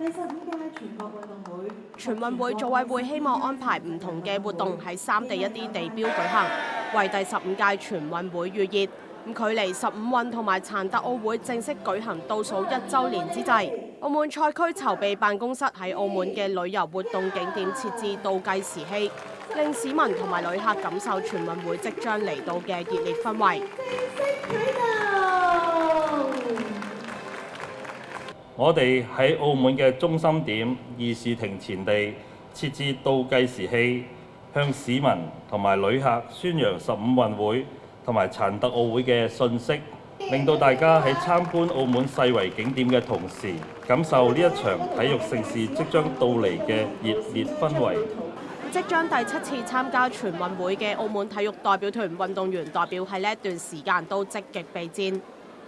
第15屆全國運動會，全運會組委會希望安排唔同嘅活動喺三地一啲地標舉行，為第15屆全運會預熱。距離15運同埋殘特奧會正式舉行倒數1週年之際，澳門賽區籌備辦公室喺澳門嘅旅遊活動景點設置倒計時器，令市民同埋旅客感受全運會即將嚟到嘅熱烈氛圍。我哋喺澳門嘅中心點議事亭前地設置倒計時器，向市民同埋旅客宣揚15運會同埋殘特奧會嘅訊息，令到大家喺參觀澳門世遺景點嘅同時，感受呢一場體育盛事即將到嚟嘅熱烈氛圍。即將第7次參加全運會嘅澳門體育代表團運動員代表喺呢一段時間都積極備戰，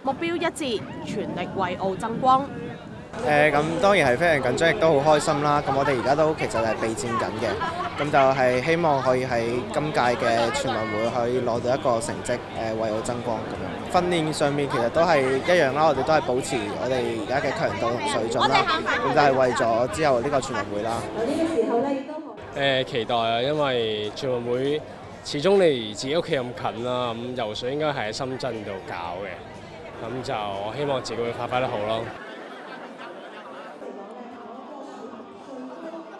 目標一致，全力為澳爭光。咁當然係非常緊張，亦都好開心啦。咁我哋而家都其實係備戰緊嘅，咁就係希望可以喺今屆嘅全運會可以攞到一個成績，為澳爭光咁樣。訓練上面其實都係一樣啦，我哋都係保持我哋而家嘅強度同水準啦。咁就係為咗之後呢個全運會啦。呢個時候咧亦都期待啊，因為全運會始終離自己屋企咁近啦，咁游水應該係喺深圳度搞嘅，咁就我希望自己會發揮得好咯。